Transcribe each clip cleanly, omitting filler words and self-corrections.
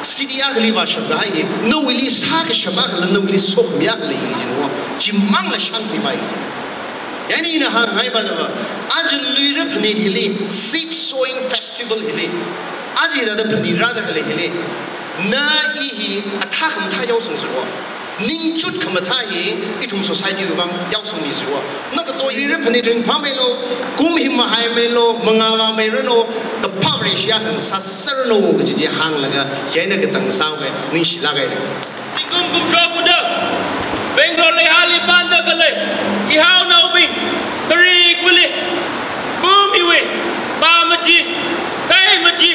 Sidia Liva Shabai, no will is Haka Shabak and no will is so Miakli is in war. Jimanga Shanti by any in a Haibanova, Ajin Luira Phanit, seed sowing festival hilly. Ajida the Panirada hilly. Na ihi attack and Tayoson's war. Ning chut Kamatai, it was society of Yason is war. Not the Luira Phanit in Pamelo, Kumhim Mahamelo, Mangava Merino, the Parish Yakan Sacerno, which is Hanglaga, Yenagatan Sawe, Nishilaga. Kum Shabuda, Bengaluru Luira Phanit, Ihao Nabi, Tariq Willi, Boomy, Bamaji, Kaimaji.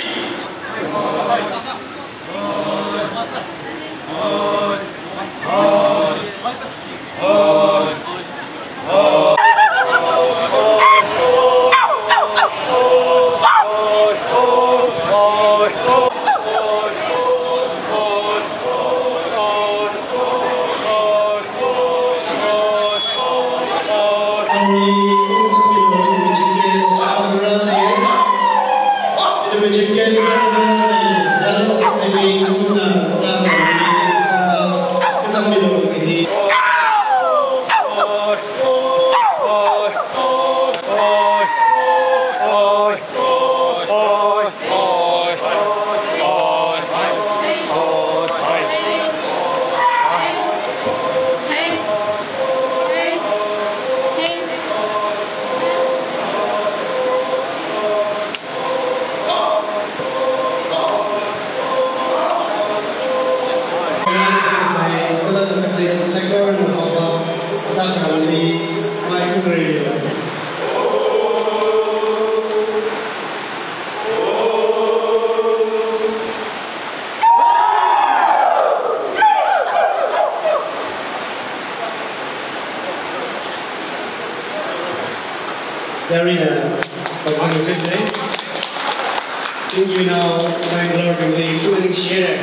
Arena, Pakistan City. Since we now Bengaluru Luira two share.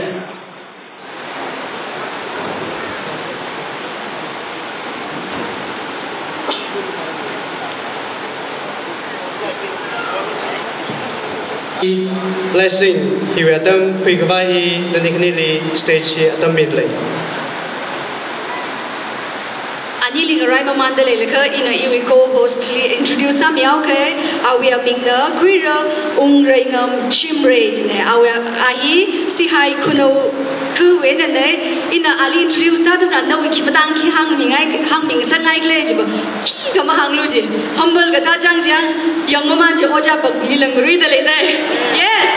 Blessing, he will come quick by the Nikanili stage at midley. Aniling arrive Mandale in a we co-hostly introduce some yauke, we are being the queer ungringam chimbraid. Ahi, see hi kuno kuwin and they in the Ali introduce that and we keep a donkey hanging sangai legible. Kama hangluji, humble Gazajang, young Mamaji Oja, Bilang read the later. Yes,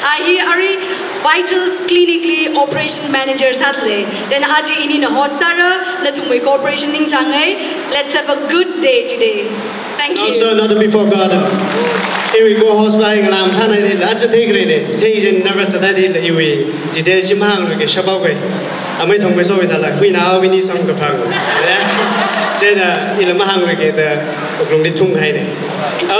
Ahi Ari. Vitals clinically operation manager sadly. Then Aji in a hosara, the Tumwe Corporation in Changai. Let's have a good day today. Thank you. Also, not to be forgotten. Here we go hospital and I'm Tana, that's a take it. Take never said that we did a Shimang like a Shabaway. I made him with like we now we need some of the power. Jena in a Mahang like the Tung Haine.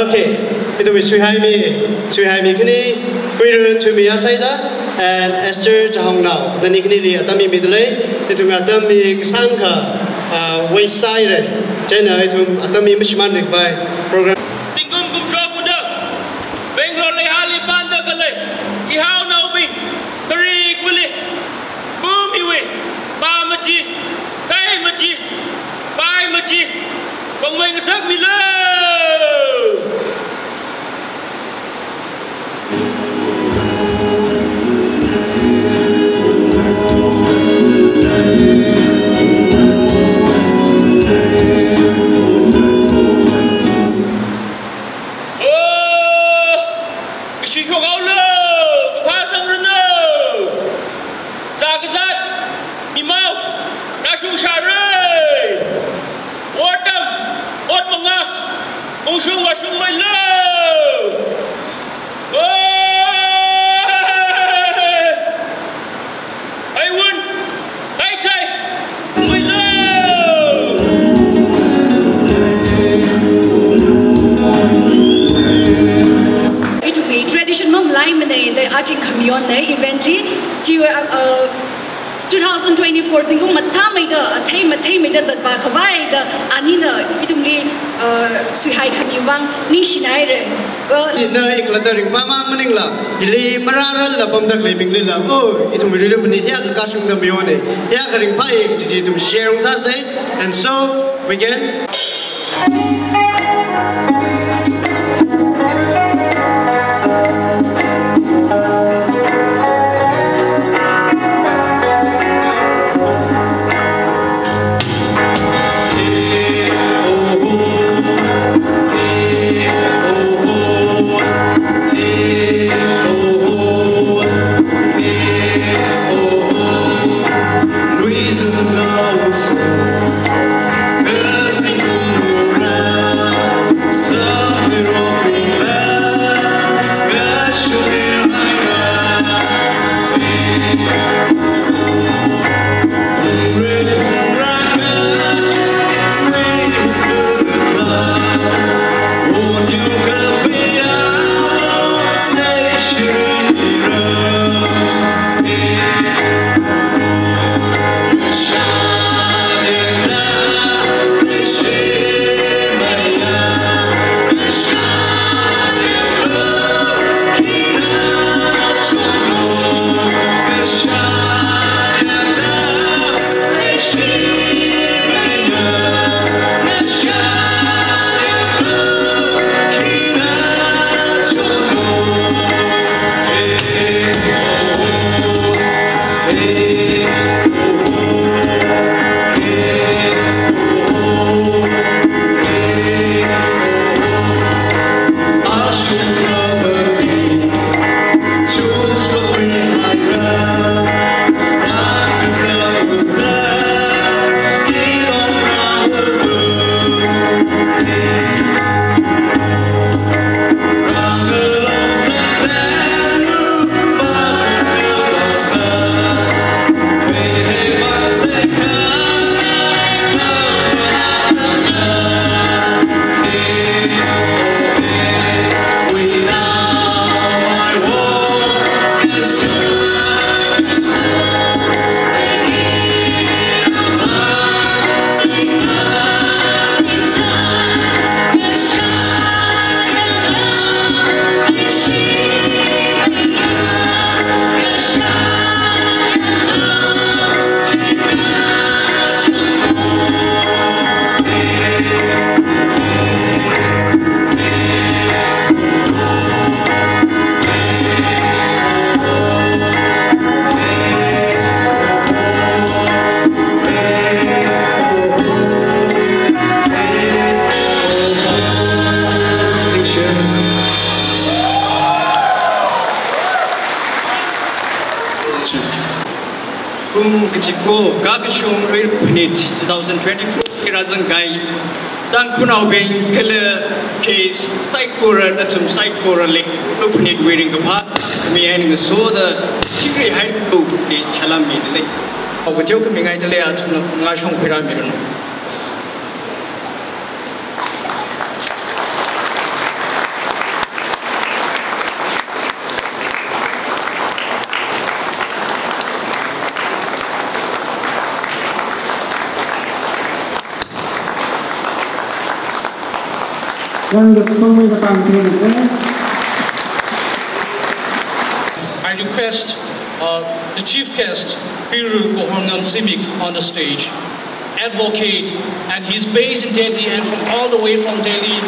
Okay. It will Suhaimi Kini, Greater to me Asaiza, and Esther Jahong now. The Nikini Atami Midley, it will Atami Sanka, West Side, Jena, it will Atami Mishman by program. Tingum Shabuda, Bengaluru Luira Phanit, Ihao Nabi, Tariq Willi, Boomy, Bamaji, Kaimaji, Baimaji, Bangwing Sakmilo. 2024 tingkong mathamay da athay may da zatba khawai da anina itumli suhai khamiwang ni shinai re na iklata ring mama maningla ili marara la bamdak le minglila oh itum Luira Phanit ya ka sung da mione ya ka ring pa ek ji tum share sa say and so we begin. Keciko Gagashung Luira Phanit 2024 Kirazangai Tangkhul Naga Bengaluru case Saikora Natum Saikora Lake Phanit wearing a part me and the soda Chigri High Book the Chalami the lake. With your coming out the layout to Nashon Pyramid. I request the chief guest, Piru Kohorngam Simic, on the stage. Advocate, and he's based in Delhi and from all the way from Delhi.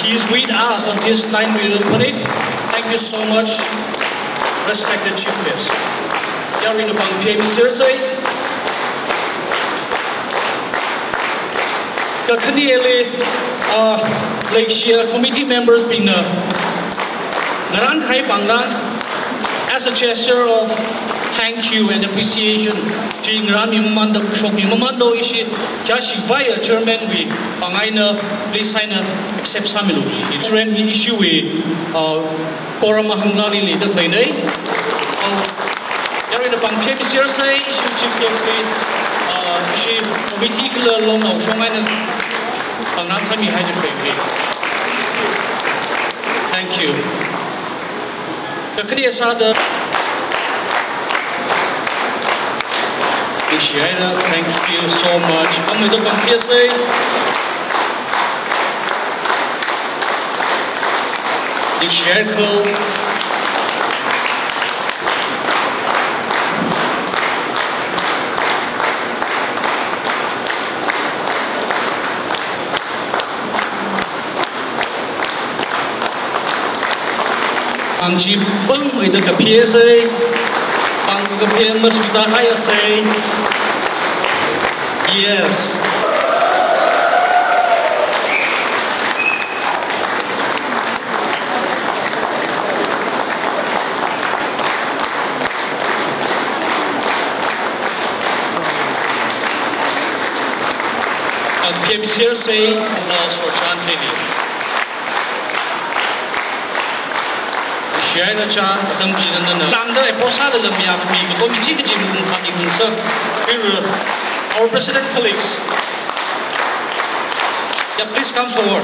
He's with us on this 9 Luira Phanit. Thank you so much, respected chief guest. Yarina Bang Pemi Sirsay. Like committee members being Naran Hai Bangla as a gesture of thank you and appreciation. Jing Rami Mamanda Shoki Mamando Ishi Kashi via German we Bangaina please sign accept Samilu. It's when he issue a Poramahangali later play. You're in the Bangkok Sirsay, chief guest, she committee long of Shongan. Thank you. The Thank you so much. Kami do PSA. The share code. Ang chip bang may do PSA. Pang do PSA mas kita haya say. Yes. KBCR say applause for Chan Lady. Share the Chan, Adam Jinana. Landa Eposada Lamia, me, but we take our president colleagues. Yeah, please come forward.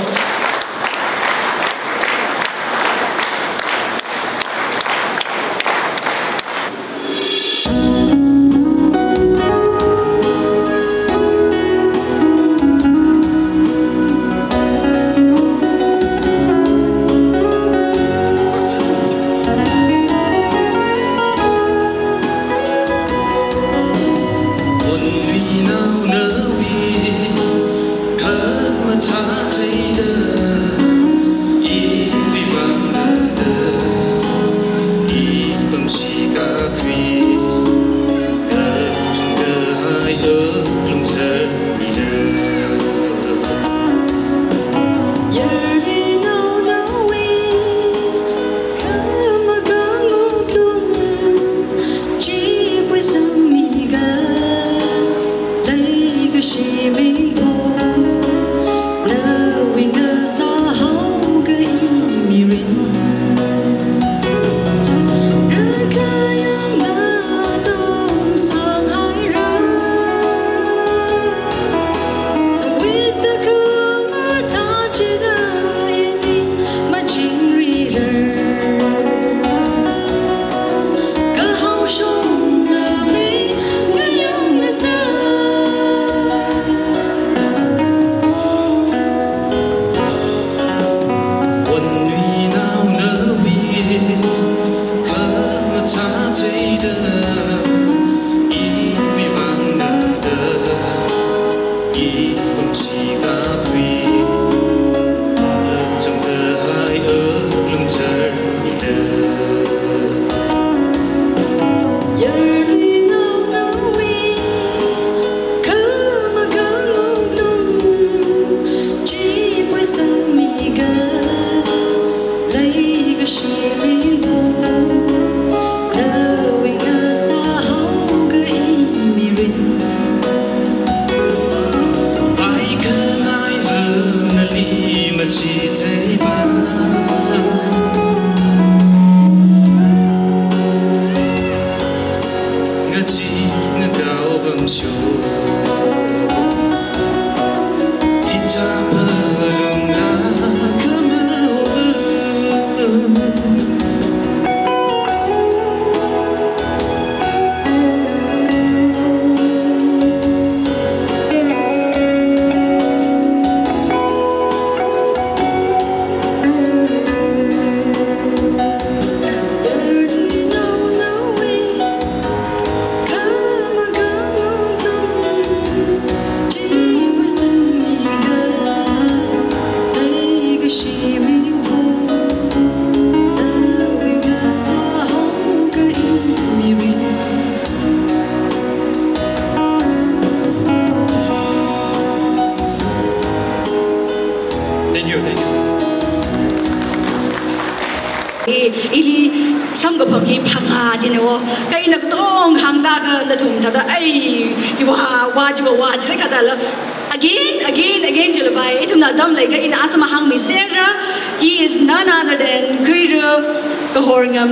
He is none other than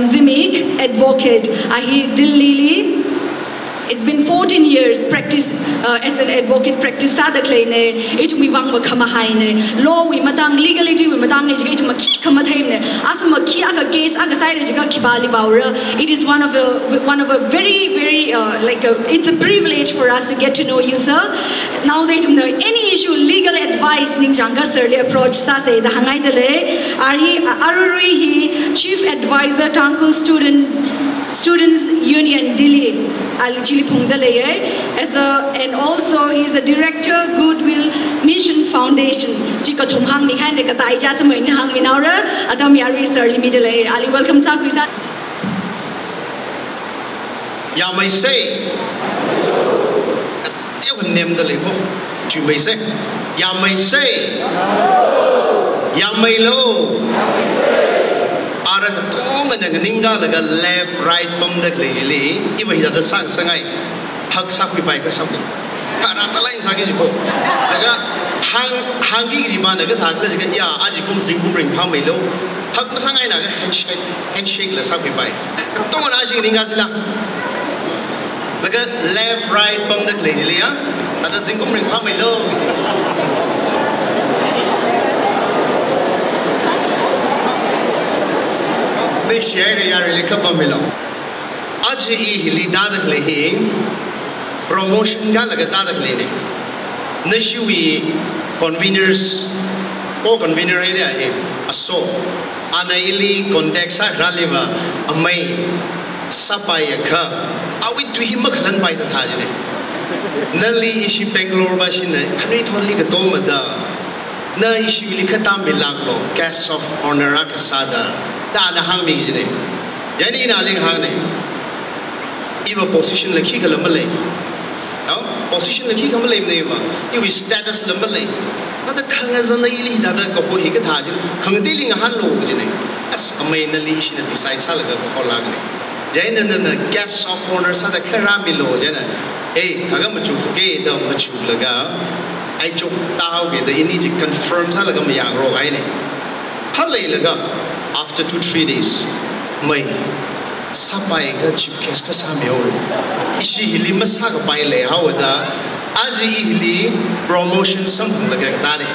Zimik, advocate. Delhi. It's been 14 years practice as an advocate practice sada kleine it we wang kama haine law we matang legality we matang ne jiga ma ki kama thaimne asma ki aga case aga sai jiga kibali baura. It is one of a very it's a privilege for us to get to know you, sir. Now that any issue, legal advice, ning janga sir le approach sa say the hangai dele. Aruri he Chief Advisor Tangkhul Students Union Delhi Alichili Pungdale and also he is the Director Goodwill Mission Foundation. Chiko Thumhang ni han ka tai ja samai ni hang minaura adam yari sir limidele Ali welcome sa kuisa. Ya mai say tiêu hình nêm the level chu mai say ya mai say ya mai lo ara ka tong na ninga laga left right bom the lejili iba hida sang sangai hak sak pi pai ka sam kara ta lain sagi ji ko daga hangi ji ma na ga thak la ji ga ya aji kum sing kum ring phang mai lo hak ma sangai na ga handshake la sak pi pai tong na shi ninga sila laga left right bom the lejili ya ada sing kum ring phang mai lo share ya really kapa milo आज ये हिली दादक ले ही promotion का लगा दादक लेने नशिवी conveners ओ convener है दिया है असो अनाइली context सा रालेवा अम्मै सपाय का अवी तुही मखलन पाई था जिने नली इसी बेंगलोर बाशी ने खरी थोली का तो मदा न इसी विली खता मिलाक लो guest of honor का सादा ताना हंग में जिने जानी ना लिंग हंग ने इवा position लखी का लम्बले position लखी का मले नहीं हुआ इवी status लम्बले ना तो खंग ज़ना इली ना तो कहो ही का था जिन खंग तेलिंग हंग लोग जिने अस अम्मे नली इसी ने decide साल का कहो लागने जानी ना guest of honor सादा खराब मिलो जाना अगर मचुफ़ के दा मचुफ़ लगा आई जो ताऊ के दा इन्हीं जी confirm साल का मयांग रोग आई ने हल ले लगा after 2-3 days may sapai ka chief guest ka samyo isi hili masa ka pai le hawada aji hili promotion samphang laga ta ne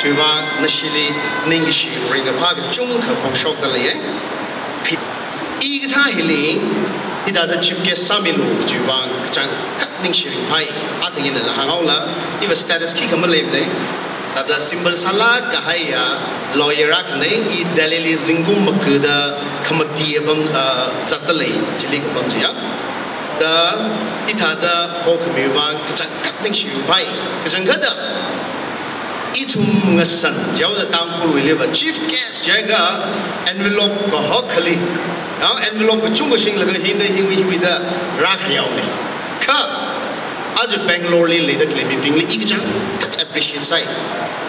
tuwa nashili ningishi ringa pha ka chung ka phongshok ta le i tha hili ida the chief guest samilo tuwa chang kat ningshi pai athing in la hangaula iwa status ki kamale ne ada simbol salah kahaya lawyer akne I dalili zingum makda khamati ebam zatalai chili kabam jiya da ithada hokmiwang kachak katning shiu pai kajangada itum ngasan jawda Tangkhul Luira chief guest jaga envelope ko hokhali envelope chung sing laga hin hi da rakhyau ne kha आज Bengaluru ले the claim Bingley इक जंग cut appreciate Sai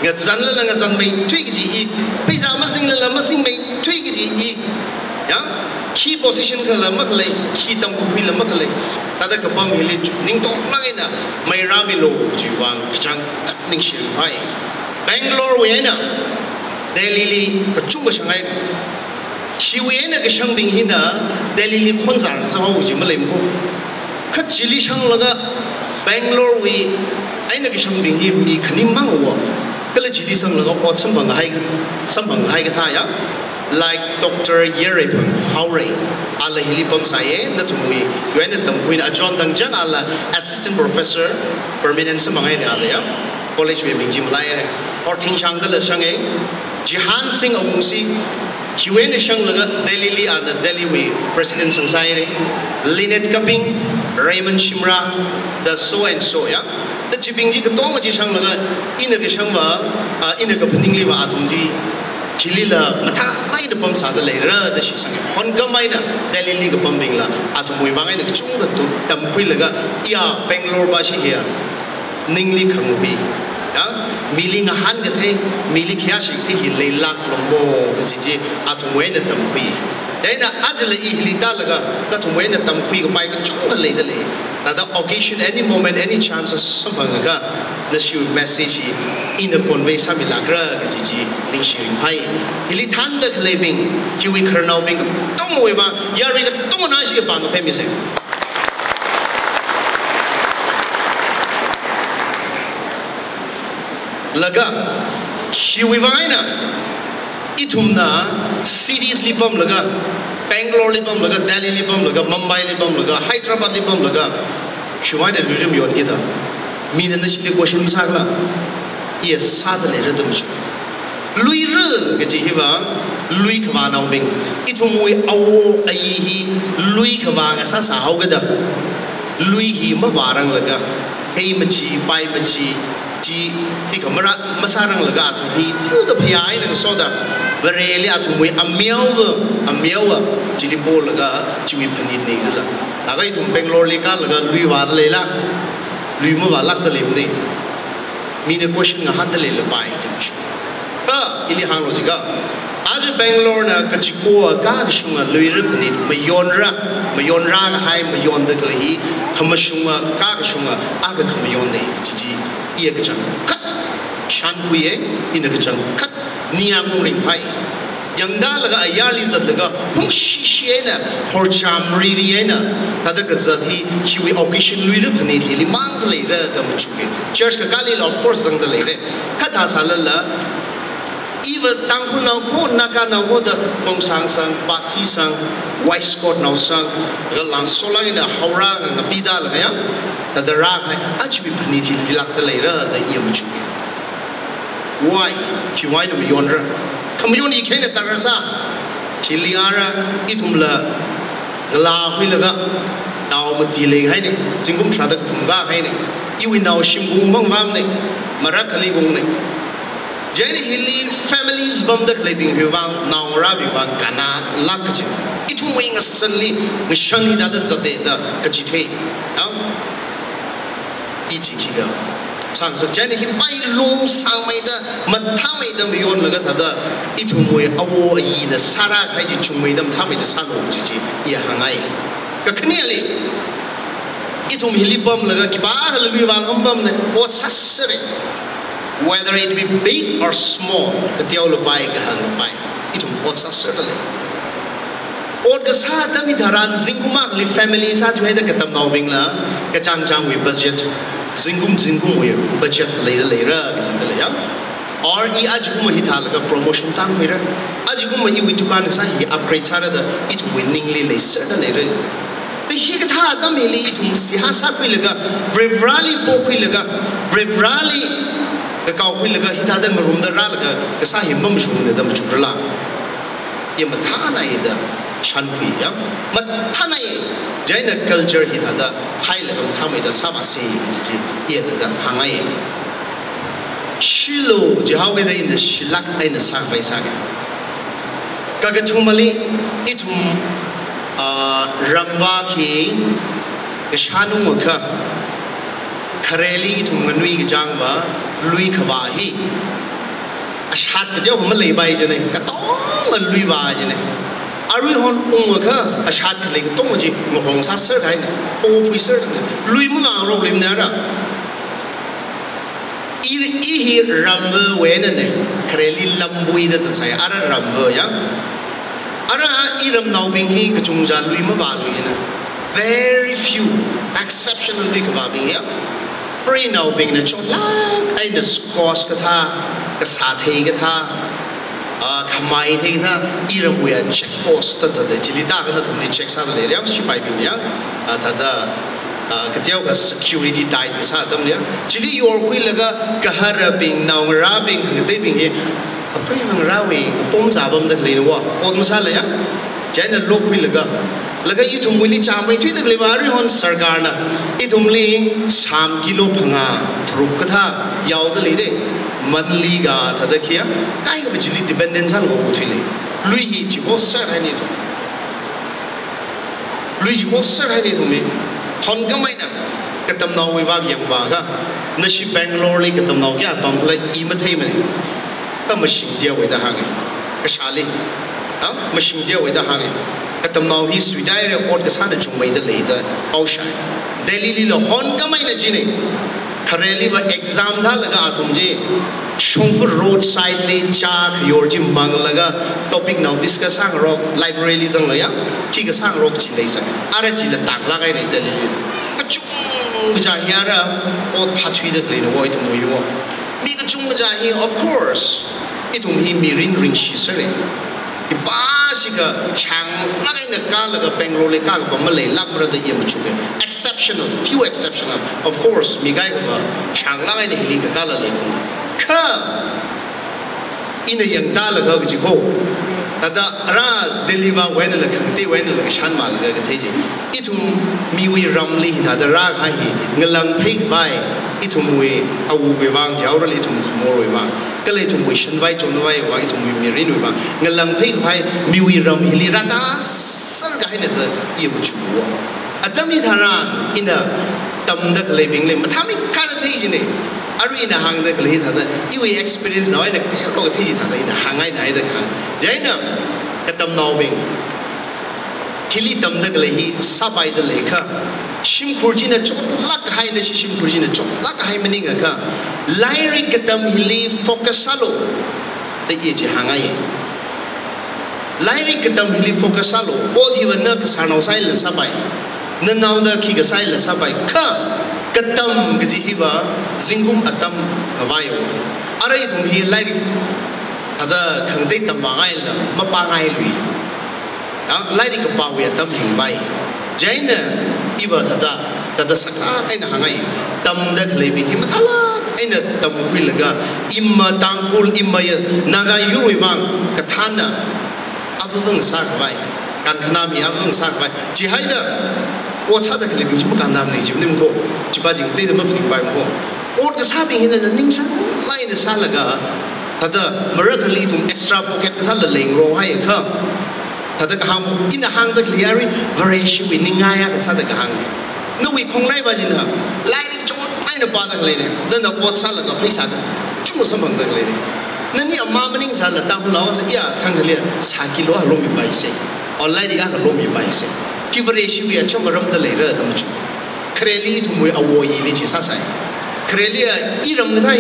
ngazan mai thui ki ji pizza masing la masing mai thui ki ji ya key position ka la mak lai key tam ku hui la mak lai tada ka pam hili ning to lai na mai rami lo ji wang chang ning shi hai Bengaluru we na Delhi li chung ba shangai shi we na ka shang bing hina Delhi li khon zang sa ho ji ma lai mo khat chili shang laga Bengaluru we ai na ka shang bing hi mi khani mang wa kala chili sang laga pot sam bang hai ka tha ya like Dr. Yerepon Haure ala hilipam saye na tumui yuan tam kuin ajon dang jang ala assistant professor permanent sa mga ala ya college we ming jim lai horting chang dal sang e Jihan Singh Amungsi yuan sang laga Delhi li ala Delhi we president sang saye Linet Kaping Raymond Shimra the so and so ya the chiping ji ka tong ji sang laga ina ka sang ba ina ka phning li ba atum ji khilila matha lai de pam sa le ra da shi sang hon ga mai na Delhi li ka pam bing la atum moi ba ngai na chung da tu tam khui laga ya Bengaluru ba shi ya ningli khang wi ya mili nga han ga the mili khya shi thi hi le lak lombo ka ji atum moi na tam khui Dena ajla ihli talaga that when the tamkhui ko pai ka chung le dale that occasion any moment any chances sampang ga the shoot message in a convey sa milagra ga ji ning shi pai ili than da klebing kiwi kharnau bing tong we ba yari ga tong na shi ba ga pe mi se laga kiwi ba na itumna cities lipam laga Bangalore libam laga, Delhi libam laga, Mumbai libam laga, Hyderabad libam laga. Why did we do it? Mean in the city question Sagla. Yes, sadly, the Michu. Luira, get you here, Louis Kavana wing. It will we owe a ye, Louis Kavanga Sasa Hogada. Louis he Mavarang laga, Hey Machi, Pai Machi, T. Hikamara, Masarang lagato, he threw the piano and soda. Very at we a meal, Chilipo laga, Jimmy Panit Nizela. Away to Bangalore Lika, Luiva Lela, Luiva Lactalim. Mean a question a hundred little bite. Ilihan Logica. As a Bangalore, Kachiko, Gagashunga, Luira Phanit, Mayonra, High Mayon the Kalahi, Hamashunga, Gagashunga, Agakamayon the Gigi, Iakajan, cut, Shankuye, in a Kajan, cut, Niamuring Pai. Yangdalaga Ayalis at the go, Shishena, Horcham Riviena, Tadakazati, Huey Occasion Luira Phanit, Limang later, the Machuki, Church Kakali, of course, the later, Katas Halala. Even Tangkhul Naga Bengaluru Luira Sang, Pasi Sang, White Scott now sang, the Lansola in the Haura and the Pida Laya, that the Raga actually Phaniti Lacta later, the Iamachu. Why? Kiwaina Yondra. Community Kena Tarasa, Kiliara, Itumla, La Hilaga, now Matile Hine, Zingum Tradak Tunga Hine, you will now Shimbum Mamne, Marakali Gune. Jenny Hilly families bomb the clipping Rivan, now Rabi Gana, Lakachi. It will wing us suddenly, Mishani Dadazade, the Kachite. Ichikiga. Sansa Jenny him by low Samida, Matamida beyond Lagata, it will weigh away the Sara Kajichumidam Tami the son of Gigi, Yahanai. Kaknearly. It will Hilibum Lagakiba, Luivan Humbum, what's a whether it be big or small, the Teolopai Gahanai, it will certainly. Or the Sadamitaran, Zingumagli families had to head a Katam Bingla, Kachang with budget, Zingum with budget later, or E. Ajuma Hitalaga promotion time with Ajuma, you with Tukanasa, he upgrades her, it winningly lay certainly raised. The Higata Damili, it will see Hasapilaga, Brave Rally Poquilaga, Brave Rally. The Kawilaga Hitadan room the Ralaga, the Sahim Mumshum, the Damachurla. Yamatana, the Shankuya, Matana, Jaina culture Hitada, Highland Tami, the Samasi, yet the Hangai. Shilo, Jehovah in the Shilak in the Sakai Saga. Gagatumali, Itum Ramvaki, the Shanumuka, Kareli, Itum Manui Jangva. Louis Kavahi. A shot the job Malay by Jane, Katong and Louis Vajane. Are we on Umaka? A shot like Tomoji, Mohong Sasserine, oh, we certainly. Louis Muna roll him there. He Rambo Wenene, Kareli Lambui that say, Ara Rambo, ya. Ara Iram now being he, Kachunja, Louis Mavalu. Very few, exceptionally Kavabing here. Pray now being the chocolate, I the squash gata, the satay gata, Kamai Tata, Iram we are check posts at the Chilita, and the checks out the area, she might be there. Tada Katioga security died with Saddam there. Chili, your Willaga, Kahara being now rapping, they being here. A premium rawi, Poms Avam the Lane War, Old Masalaya, Janet Low Willaga. Laga itum wili chamai thui tak levari hon sarkarna itum li sam kilo phanga thrukatha yaud le de manli ga thadakhia kai ga bijli dependence an go thui le lui hi chi ho sar hani to lui ji ho sar hani to me hon ga mai na katam naw wi ba yang ba ga nashi Bangalore le katam naw kya pam la I ma thai mane ta machine dia wai da ha ga kashali ha machine dia wai da ha ga Katam now he Swidai or the Sana Chumay the later Ocean. Delhi Lilo Honga Mina Gine Kareli were exam Dalaga Atumje Shumfur roadside lane chak Yorjim Banglaga topic now discuss hang rock library Zangaya Kiga Sang Rock Chilesa Arachila Taklaga Delhi Jahiara or Patwi the Lane Void to Muyo. Mika Chungajahi, of course, it will be Mirin Ring Shisari. Ipasiga chang lagai na kalaga Bengaluru le kaga pamale lakbra da yem chuke exceptional few exceptional of course migai ba chang lagai na hili ka kala le ka ina yang dalaga gi ko tada ra deliver when la khate when la shan ma laga ga theji itum miwi ramli tada ra ha hi ngalang phei vai itum we awu ge wang jaw ra le itum khmor we wang ka le itum we shan vai chon vai wa itum we mirin we wang ngalang phei vai miwi ram hili rata sar ga hina da yem chu atami thara ina tam da le bing le mathami ka ra theji ne Ari ina hang da kali thada iwi experience na ina te ko thi thada ina hangai na ida ka jaina katam naw bing khili tam da kali hi sabai da lekha shim khurji na choklak hai na shim khurji na choklak hai mani ga ka lairi katam hili focus salo da ye ji hangai lairi katam hili focus salo bodhi wana ka sanau sai la sabai na naw da ki ga sai la sabai ka Katam gajihiba zingum atam avayo. Ara itum hi like ada khangdei tamangai la mapangai lui. Like ka pawi atam hingbai. Jaina iba tada sakla aina hangai tam da klebi hi mathala aina tam huilaga imma tangkhul imma naga yuwi wang kathana avung sa vai kan khana mi avung sa vai ji haida Ocha da kali bing bukan nam ni jibnim ko cipa jing te dama ping bai ko ot ka sa bing hina na ning sa lai na sa laga tada marakali tum extra pocket ka thal leng ro hai kha tada ka ham ina hang da clear variation wi ningaya ka sa da ka hang no wi khong lai ba jin ha lai ni chot lai na pa da kali ne dan na ot sa laga pli sa da chu mo sam da kali ne na ni amma maning sa la ta hu law sa ya thang kali sa kilo ha lo mi bai se online ga lo mi bai se Kivareshi we are chamaram the later than chu. Kreli to me a war yi sasai. Krelia iram the time.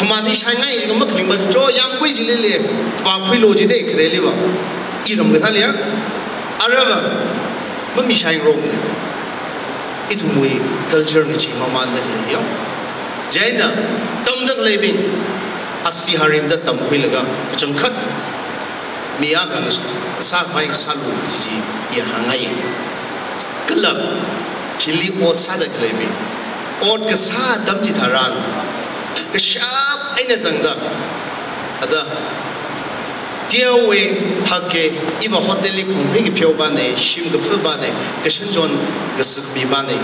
Commandi Shanghai, Makling, but Joe Yang Quizili, Baquiloji de Kreliva. Iram the Talia. Arava, Mummy Shine Rome. It we culture which Maman the Leo. Jaina, Tom the Labing. Asi Harim the Tamquilaga, Junkat. Miyaga Sakai Salu Yahangai Club Kili Ot Sada Klebi Ot Gasa Damjitaran the sharp Ainatanga Ada Dearway Hake Eva Hoteli Kumping Piobane Shim the Pubane Gashanjon Gasubibane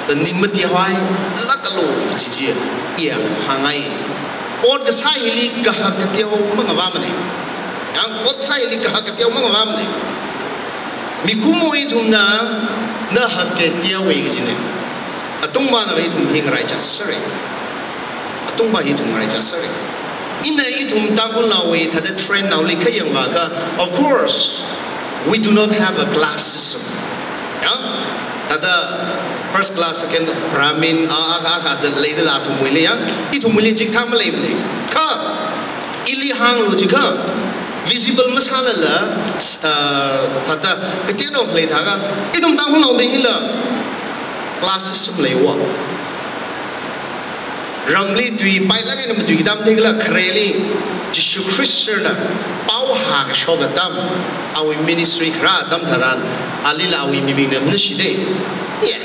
the Nimatiawai Lakalo Gigi Ia Hangai Ot Gasa Hili Gahakatio Mangavamane Yang outside ni kahakatiaw mga mamne. Mikumo itum na hakatiaw igine. Atong ba na itum hingray jasari. Atong ba itum ray jasari. Ina itum Tangkhul Naga tada trend now likayang waga. Of course, we do not have a class system. Yang tada first class second Brahmin the later atum wili yang itum wili jiktham malay mne. Ka ilihang lojika. Visible masala la tata ketino play thaga itum Tangkhul Naga hila classes play wa ramli tui pai la ngam tui dam thegla khreli Jishu Christiana pau ha ka shogatam awi ministry kra dam tharan alila awi miming nam nishide yeah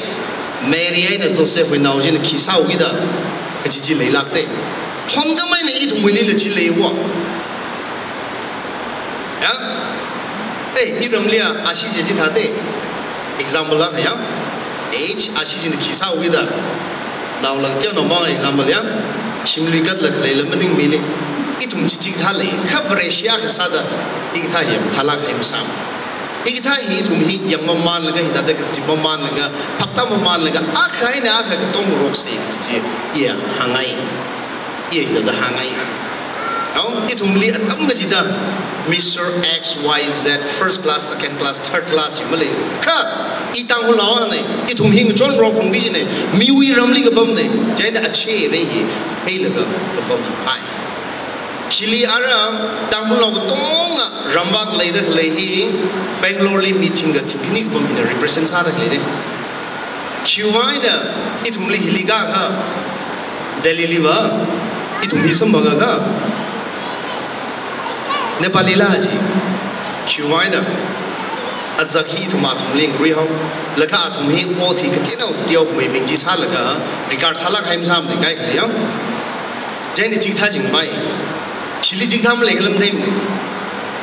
Mary aina Joseph we now jin khisa ugida ji lei lakte khonga mai ne itum wili le ji lei wa Hey, Iramlia, Ashi Jitate. Example, yeah. H. Ashi in the Kisa with her. Now, like no more example, yeah. Shimlikat like limiting meaning. Itum Chitali, Kavaresia Sada, Igtahim, Talak himself. Igtahi to me, Yamaman Laga, that the Simaman Laga, Papamaman Laga, Akaina Tom Roxy, yeah, Hangai. Yeah, the Hangai. Now, it only at Mr. X, Y, Z, first class, second class, third class, you Malaysia. Ka, Tangkhul Naga, it um hing John Rock from Vision, Miwi Ramling above them, Jada Ache, Rehi, Helaga, above high. Chili Ara, Tangkhul Naga Tonga, Rambak later, Lehi, Bengaluru meeting a technique bomb in a representative lady. Kuwaida, it only Hiliga, Delhi liver, it um Hisam Bagaga. Nepali laji, Chiwaina Azaki to Matumling Riho, Laka to me, what he could deal with Benji Salaga, regard Salak him something, I am. Jenny Tajing by Chili Jitam Legalam name.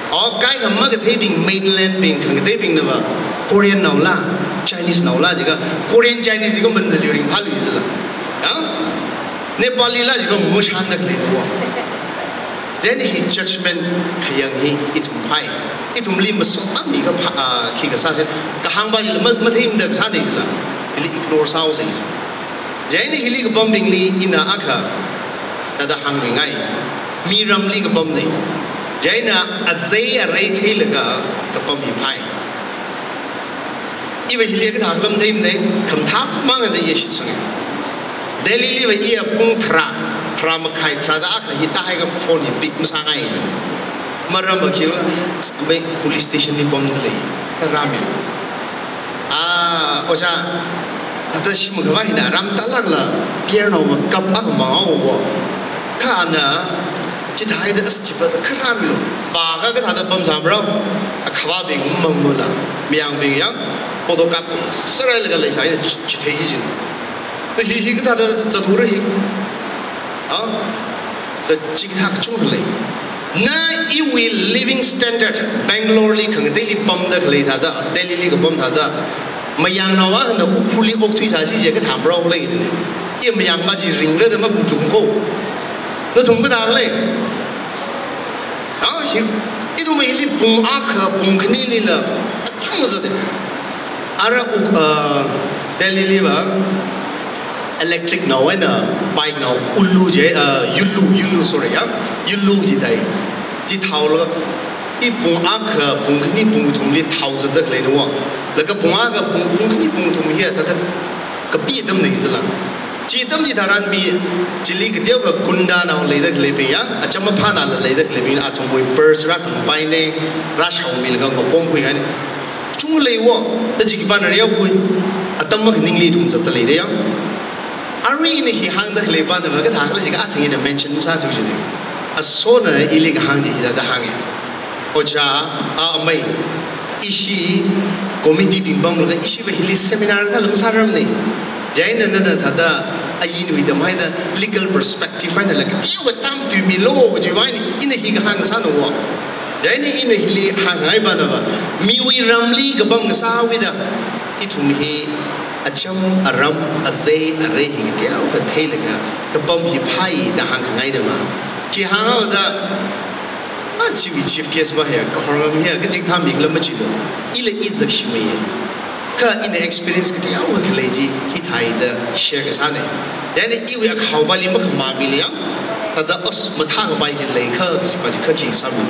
Or Guy a mug taping mainland being taping the Korean Naula, Chinese Naula, Korean Chinese government during Palisla. Nepali Lago Mushan the Glenwa. Then he judgment Kayang he it pie. It will leave a so amiga Kigasas, Kahamba Matim the Sadisla. He ignores houses. Then he league bombing Lee in a Aka at the hungry eye. Miram league bombing. Jaina Azay a rate Helaga, Kapombi pie. Even he league Haklam Dame name, come tap Manga the Yeshitsu. Delhi live a year Puntra, Kramakai Tradaka, he died of 40 big Musangai. Maramakil, police station in Bomley, Ramin. Oja, at the Shimugavina, Ramtalagla, Pierno, Kapakama, Kana, Chitide, Karamil, Baga, the Bomzabro, a Kawabing Mamula, Miang being young, Podokap, Saralaga, Chitajan. He got the Zaturi. The Chikak Chumley. Now, you will living standard Bangalore League and daily bomb the later, daily league bomb that Mayanawa and the Ukuli Oktuisa, you get a brown lazy. If Mayamaji ring rhythm up to go. The Tumbuda lake. It will live Pumaka, Punkanila, a Chumazade. Ara Delhi liver. Electric now and bike now, Ulu, sorry, Ulu Jidai, Jitaulo, Ipung Punkni Punktumli, 1,000 the Clay walk. Like a Pumaga Punkni Punktum here, that Kapi them Nixla. Chitam Jitaran be Chilik Deva Kunda now later Clippia, a Chamapana later Clipping at some point, Purse Rack, Binding, Rash Home Milga, Pompi, and Chumley walk, the Jikibanaria, a Tamak Ningli Tums of the lady. Arena he hung the Leban of a Gathang in a mention Satuji. A sona illig hangi that the hanging. Oja, May, Ishi, Committee being bumbled, Ishi, Hilly seminar, Saramni. Jane and Tada, Ayin with the mind legal perspective, and like, you would come to me low, which you find in a hang son of war. Jane in a hilly hang Ibanova. Me we ramli gabang sa with it to me. A chum, a rum, a zay, a raking, the Alka Taylor, the bomb he pie, the hang Haidama. He hung out the chief case by here, Coram here, getting Tammy Lamachino. Illa is a shimmy. Cut in the experience, the Alka lady, he tied the Shergas honey. Then it will a cowbally Macamamilia, that the Os Matanga by the lake, but the cooking summer.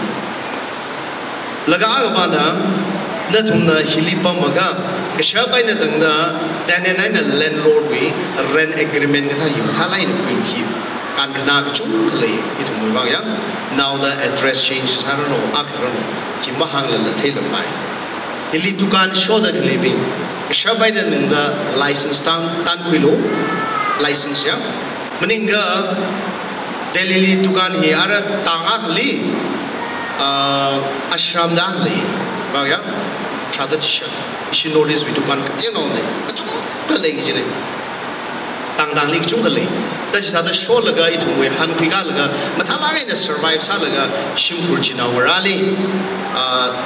Lagavana, Natuna, Hilipamaga. Shabai na tangda Danana landlord we rent agreement that he would highlight will keep and Naga Chumley it will now the address changes I don't know Akaron Kimahang the tailor by Ili Tukan show the living Shabai na the license Tangkhul license ya Meninga Delhi Tukan here Tangakli Ashram Dahli Bagya tradition. She noticed we took one on the lake. Tang Lake Jungle. That is other show laga, it will Han Pigalaga, Matalaga in a survive Salaga, Shimkurchina, Rally,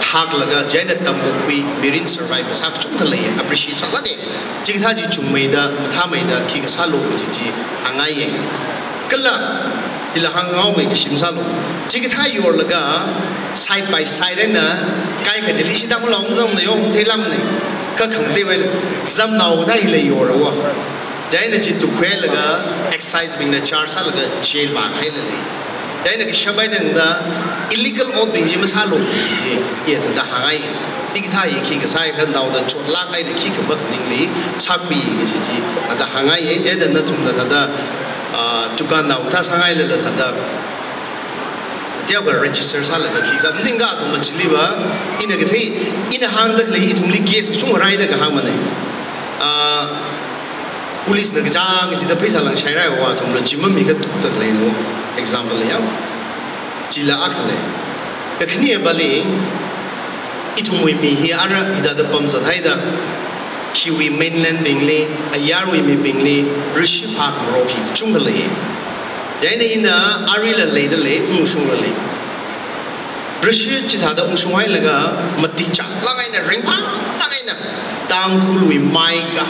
Taglaga, Janet Tambukui, Mirin survivors have Jungle, appreciate Salade, Jighaji Chumeda, Matameda, Kigasalo, Gigi, Angaye, Kala, Ilahanga, Shimsalo, Jigatai or Laga, side by side and Kaika Jilishi Damlong, the young Telamne, Kakang David, Zamna, Daily or what. Then to Quelaga, excise being the charge Salaga, jail back Haley. Then the Shaban and the illegal old being Jimus Hallow, yet the high. Digitai Kigasai and now the Chotlaka, the kick of Buckingley, Sapi, and the Hangai, Jen and the Tukana, Tasanga, the other registers Salaga keeps up. Ninga to much liver in a hand that it only gets to ride the harmony. Police Nagajang is the place along China or to Jimmy the Leno example. Chila Akane. The Knia Bali itungui mi hi ara ida da pam za thaida Kiwi mainland Bengali, Ayarwi mi Bengali, Rishi Park Rocky, Chungale. Then in the Arila lay the lay, Unshungale. Rishi Chitada Unshungai Laga, Maticha, Lagaina, Ringpa, Lagaina, Tangkhul we Maika,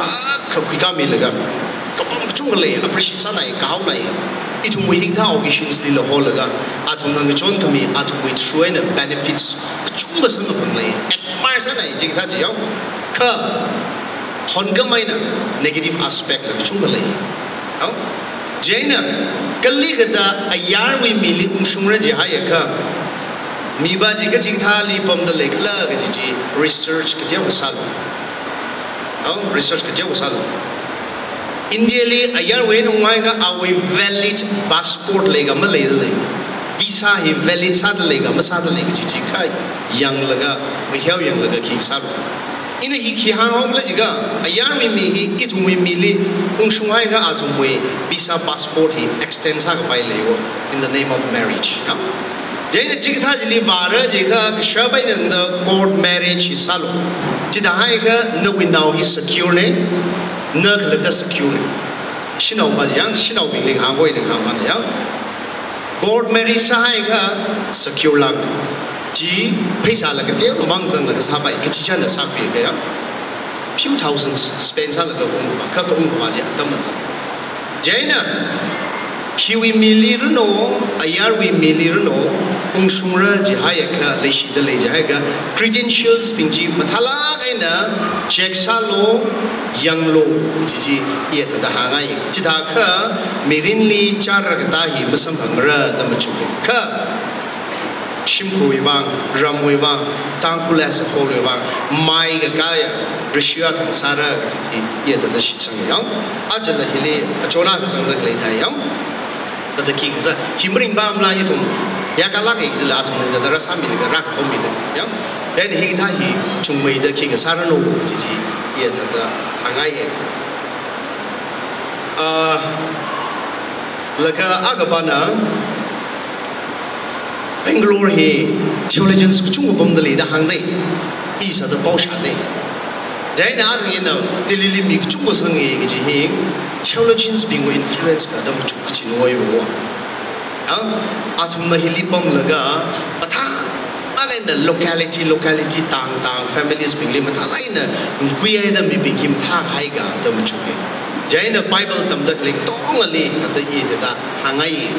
Kakikami Laga, Kapam Chungale, Appreciate Sanai, Kaulai. It will make the occasions Lila Holaga, Atunanga John Kami, Atu with Shuan benefits, Chungas on the Pumlay, and Marsana, Jigtajio, Ka. Hongamayna negative aspect ng chungalay. How? Jaina kaligada ayarwi mili unsumra jahaya ka. Miba jika jingthali pam the lekla gaji research kajya wasalo. How? Research kajya wasalo. India li ayarwi nungay ka awi valid passport lega malay dale. Visa hi valid sad lega masada lega jiji ka yang laga bihaw yang laga ki salo. Ina hi ki hang la jiga ayar mi hi itungwi mili ungshungai ga atungwi visa passport hi extend sa ga pai lewo in the name of marriage ha jaina jigtha jili bara jiga shabai in the court marriage hi salo jida hai ga no we now hi secure ne na ga da secure shinau ba yang shinau bi ling ha hoi ne ha ma ya court marriage sa hai ga secure lang Ji paisa la ka teo mang zang la ka sa bai ka chi chan la sa pe ka ya few thousands spend sa la ka ung ba ka ung ba ja tam sa jaina kiwi mili no ayar wi mili no ung sumra ji ha ya ka le shi de le ja ka credentials ping ji mathala kai na check sa lo yang lo ji ji ye ta da ha ngai ji da ka merin li char ka ta hi masam phang ra ta ma chu ka Shimkui bang, Ramui bang, Tangkhul as a whole bang, Mai Gaya, Rishia Sara, yet the Shitsang young, Aja the Hili, a Chona is on the later young. But the king is a Himring Bam Layatum, Yakalaki is the Latum, the Rasami, the Rak Tomi, young. Then he tahi, Chumway the king is Sarano, yet the Angaye. Laka Agabana. Bengaluru he theologians chung bom the leader hang day is at the bosh day. Jaina in the Dilili Mik Chungosang he theologians being influenced by the Chuchin war. Atum the Hilipom Laga, but in the locality tang families being limited line, Guia them being him tag haiga the Machuke. Jaina Bible them the lake tongally at the eat that hangai.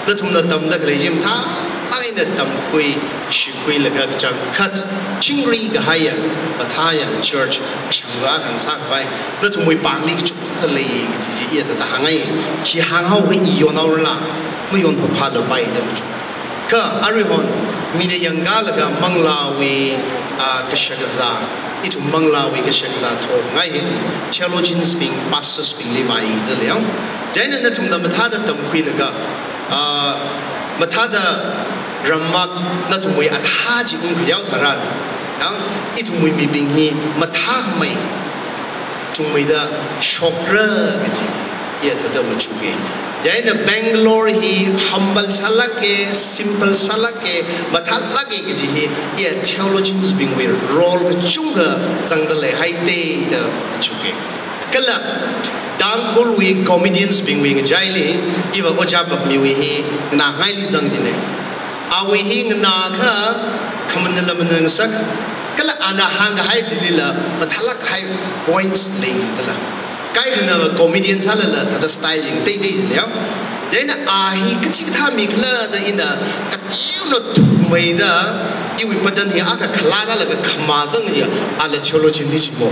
The tum the tum the regime ta. Line at Tangkhui, Shikui Lagakjang, Cut, Chingri Gahaya, Bataya, Church, Shanga and Sakai, not we Banglik the lake, yet at the Hangai, Ki Hangau, Yonaula, Muyon Papa by them. Ka, Arihon, Mina Yangalaga, Manglawi, Kashagaza, it Manglawi Kashagaza, Ngai, theologians being pastors being by the Leon. Then Natum the Matada Tangkhui Laga, Matada. Ramak not we ataji unkyao taran. It will be being he matamai to me the shokra yet the machuge. Then the Bengaluru he humble salake, simple salake, matalake he yet theologians being we roll chunga zangdale haite the machuge. Kala Tangkhul we comedians being we jaili, Eva Ojabab mi we na highly zangdine. Awi hing naga kamandala manangsak kala ana hang hai jilila mathalak hai points lays dala kai na comedian salala ta styling dei zlia then ahi kachitha mikla da ina katiu no thumai iwi padan hi aka khlada laga khamazang ji ala cholo chindi simo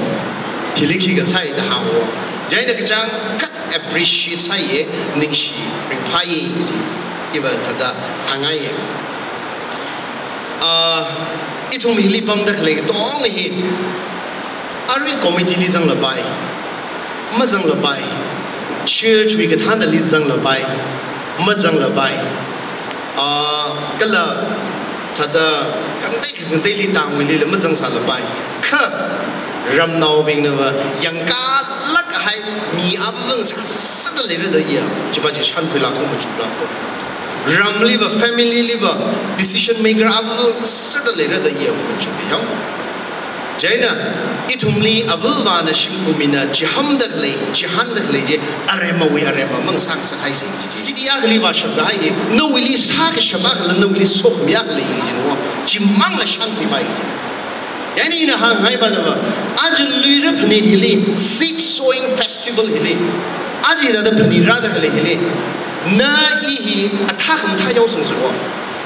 hiliki ga sai da hawo jaina kachang kat appreciate sai ningshi ringpai iba tada hangai it will be lipam the leg to only hit. Are we committee Lizang Labai? Mazang Labai. Church we get hand the Lizang Labai. Mazang Labai. Kala Tada can daily town with little Mazang Salabai. Ka Ram now being never Yanka Laka High me up suddenly the year. Chibaji Shankula Komachula. ram liver family liver decision maker avu certain later the year chukiyang jaina itumli avulwana shimkumina jihamdagle jihandagle je arema we arema mangsang sakai se sidia liva shabdai no wili sak shabak la no wili sok myak le yinwa jimang la shanti bai yani na hang hai ba aj Luira Phanit hili seed sowing festival hili aji da phani ra da hili na ihi athakam tha yaw song so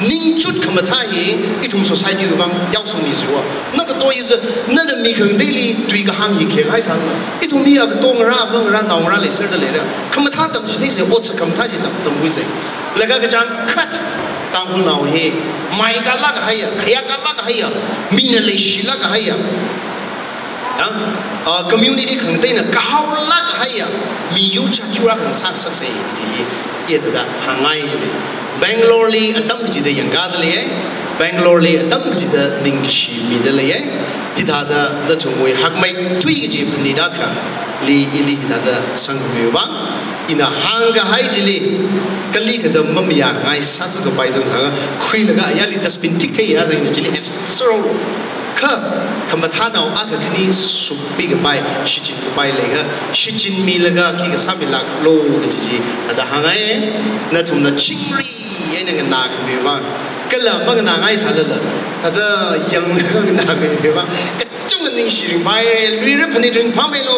ning chut kham tha hi itum society bang yaw song ni so na ka to is na da mi khang daily tui ga hang hi khe hai sang itum mi ak tong ra bang ra dong ra le ser da le ra kham tha tam chi se ot kham tha ji tam wi se la ga jang khat Tangkhul naw he mai ga la ga hai ya khya ga la ga hai ya mi na le shi la ga hai ya community khang dai na ka haw la ga hai ya mi yu cha chu ra khang sak sak se ji ye da hangai ji Bengaluru li atam ji da yang ga da le Bengaluru li atam ji da ning shi mi da le di da da da chu moi hak mai tui ji phani da kha li ili da da sang me ba ina hanga hai ji li kali ka da mam ya ngai sa sa ga bai jang sa ga khui la ga ya li tasbin tik thei ya da ina ji li so ka kamata na aka kini supi ga bai shichin ga bai lega shichin mi lega ki ga sabi lak lo ga ji tada hangai na tum na chingri ene ga na ka me ba kala mag na ngai sa la tada yang na ga me ba chung ning shi bai Luira Phanit ring pha me lo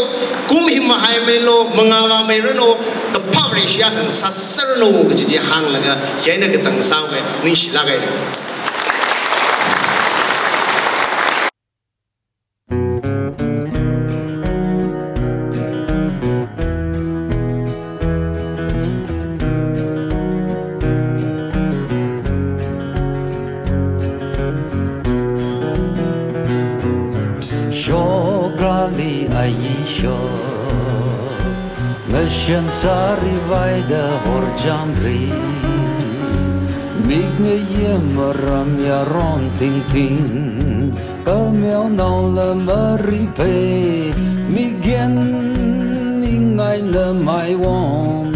kum hi ma hai me lo manga ma me ro no ka pha re sha kan sa sar no ga ji hang la ga ye na ga tang sa ga ning shi la ga Nation sari vai da horjamri mig nge yemaram ya ron ting ting kamel nau la mari pe migen ingai na mai won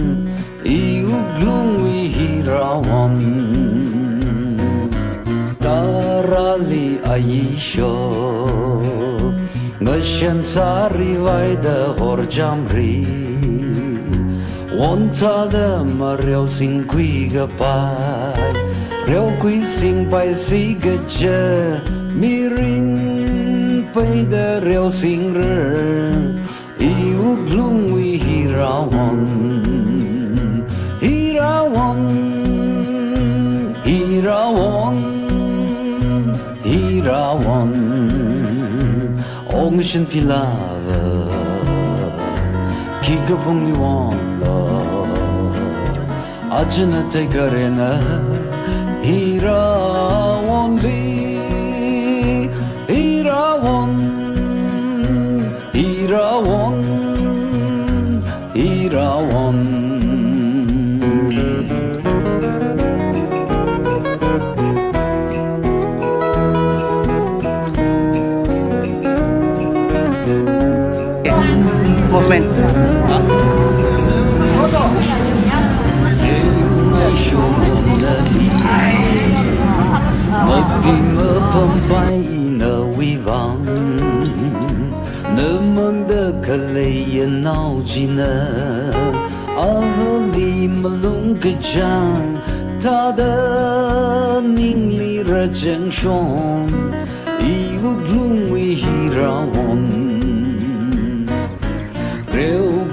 iu glung wi hirawan tarali aisho Nation sari vai da horjamri One tada ma reo sing quy ga pai reo quy sing pai si ga cha mi rin pai da reo sing re iu glung wi hirawan hirawan hirawan hirawan Ocean pilava Kika pungli wala Ajna te karena Hirawan li Hirawan Hirawan Hirawan Movement.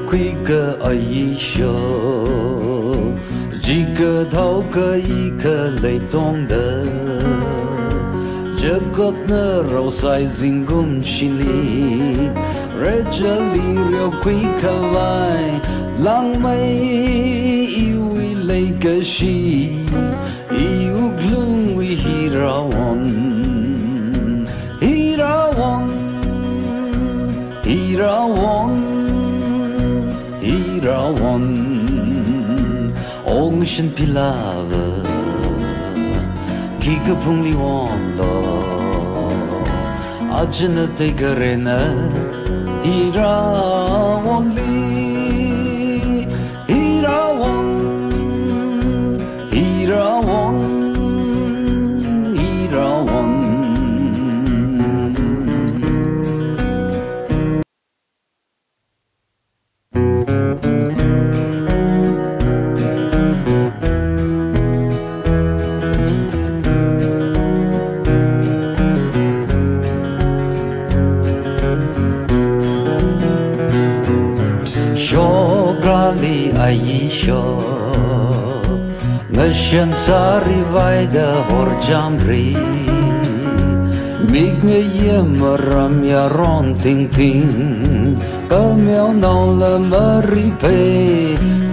Quicker Aisha Jiga thao ka ika lay tong da Jacob na rau sai zingum shili Racheli reo quicker vai Lang mai iwi lay ka shi Iu glung wi hirawan Hirawan Hirawan Hirawan Ocean pilava Kika pungli wanda Ajna te karena Hirawan li Hirawan Hirawan grali aisho Ngashan sari vaida hor jamri Mig me yemaram ya ron ting ting Kamyaw nao la maripe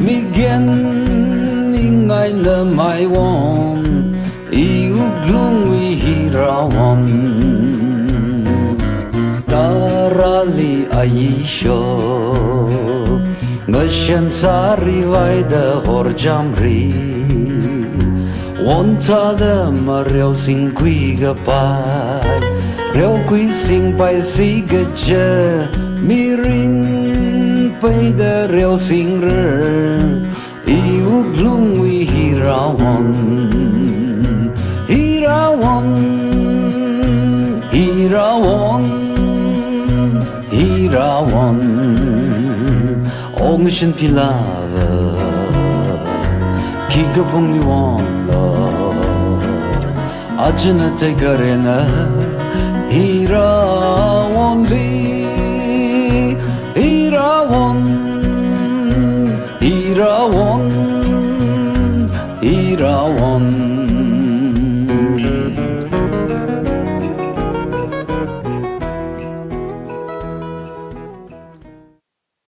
Migen ingay na may won Iuglung wihirawan Darali aisho Ngashan sari vaida hor jamri Wonta da maryaw sing kui gapai Ryaw kui sing pai si gaja Mirin pai da ryaw sing rer Iuglung wihirawan Hirawan Hirawan Hirawan Ongshin pilava Kigabung ni wanda Ajana te karena Hirawan